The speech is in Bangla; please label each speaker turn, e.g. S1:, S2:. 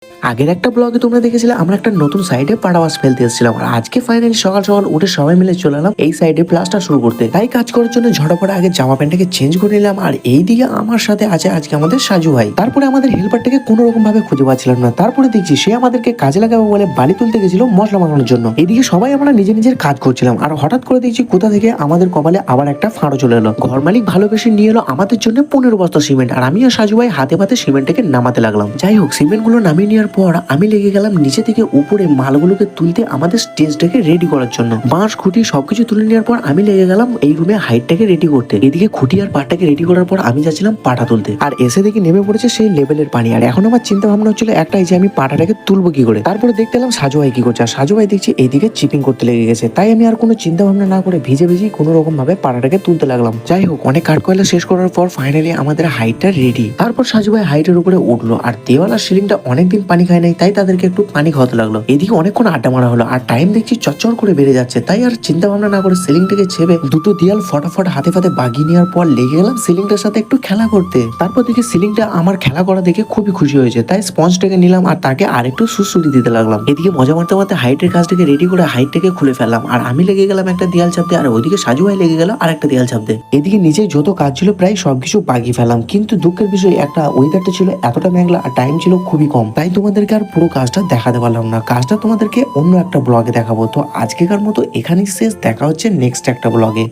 S1: আগের একটা ব্লগে তোমরা দেখেছিলে আমরা একটা নতুন সাইডে পাড়াবাস ফেলতে এসেছিলাম, আর আজকে ফাইনালি সকাল সকাল উঠে সবাই মিলে চলে এলাম এই সাইডে প্লাস্টার শুরু করতে। তাই কাজ করার জন্য ঝটাপটা আগে জামা প্যান্টটাকে চেঞ্জ করে নিলাম, আর এইদিকে আমার সাথে আছে আজকে আমাদের সাজু ভাই। তারপরে আমাদের হেল্পারটাকে কোনো রকম ভাবে খুঁজে পাচ্ছিলাম না, তারপরে দেখছি সে আমাদেরকে কাজে লাগাবো বলে বালি তুলতে গেছিল মশলা মাখানোর জন্য। এদিকে সবাই আমরা নিজের নিজের কাজ করছিলাম, আর হঠাৎ করে দেখছি কোথা থেকে আমাদের কপালে আবার একটা ফাঁড়ো চলে এলো। ঘর মালিক ভালোবেসে নিয়ে এলো আমাদের জন্য 15 বস্তা সিমেন্ট, আর আমি আর সাজু ভাই হাতে পাতে সিমেন্টটাকে নামাতে লাগলাম। যাই হোক, সিমেন্ট গুলো নামিয়ে নেওয়ার পর আমি লেগে গেলাম নিচে থেকে উপরে মালগুলোকে তুলতে আমাদের স্টেজটাকে রেডি করার জন্য। বাঁশ খুঁটি সবকিছু তুলে নেওয়ার পর আমি লেগে গেলাম এই রুমে হাইটটাকে রেডি করতে। এদিকে খুঁটি আর পাটটাকে রেডি করার পর আমি যাচ্ছিলাম পাটা তুলতে, আর এসে দেখি নেমে পড়েছে সেই লেভেলের পানি। আর এখন আমার চিন্তা ভাবনা হচ্ছিল একটাই, যে আমি পাটাটাকে তুলবো কি করে। তারপরে দেখতে এলাম সাজু ভাই কি করছে, আর সাজু ভাই দেখছি এইদিকে চিপিং করতে লেগে গেছে। তাই আমি আর কোনো চিন্তা ভাবনা না করে ভিজে ভিজে কোনো রকম ভাবে পাটাটাকে তুলতে লাগলাম। যাই হোক, অনেক কাঠ কয়লা শেষ করার পর ফাইনালি আমাদের হাইটটা রেডি। তারপর সাজু ভাই হাইটের উপরে উঠলো, আর দেওয়াল আর সিলিংটা অনেকদিন পানি খায় নাই, তাই তাদেরকে একটু পানি খাওয়াতে লাগলো। এদিকে অনেকক্ষণ আড্ডা মারা হলো, আর টাইম দেখছি চচ্চর করে বেড়ে যাচ্ছে। তাই আর চিন্তা ভাবনা না করে সিলিংটাকে ছেপে দুটো দেয়াল ফটাফট হাতে ফাতে বাগিয়ে নেওয়ার পর লেগে গেলাম সিলিংটার সাথে একটু খেলা করতে। তারপর দেখি সিলিংটা আমার খেলা করা দেখে খুবই খুশি হয়েছে, তাই স্পঞ্জটাকে নিলাম আর তাকে আরেকটু সুসুড়ি দিতে লাগলাম। এদিকে মজা মারতে মারতে হাইটের কাজটাকে রেডি করে হাইটটাকে খুলে ফেললাম, আর আমি লেগে গেলাম একটা দেয়াল চাপতে, আর ওইদিকে সাজু ভাই লেগে গেল আর একটা দেয়াল চাপতে। এদিকে নিচে যত কাজ ছিল প্রায় সবকিছু বাগিয়ে ফেলাম, কিন্তু দুঃখের বিষয় একটা ওয়েদারটা ছিল এতটা মেঘলা আর টাইম ছিল খুবই কম, তাই তোমাদেরকে আর পুরো কাজটা দেখাতে পারলাম না। কাজটা তোমাদেরকে অন্য একটা ব্লগে দেখাবো। তো আজকেকার মতো এখানেই শেষ, দেখা হচ্ছে নেক্সট একটা ব্লগে।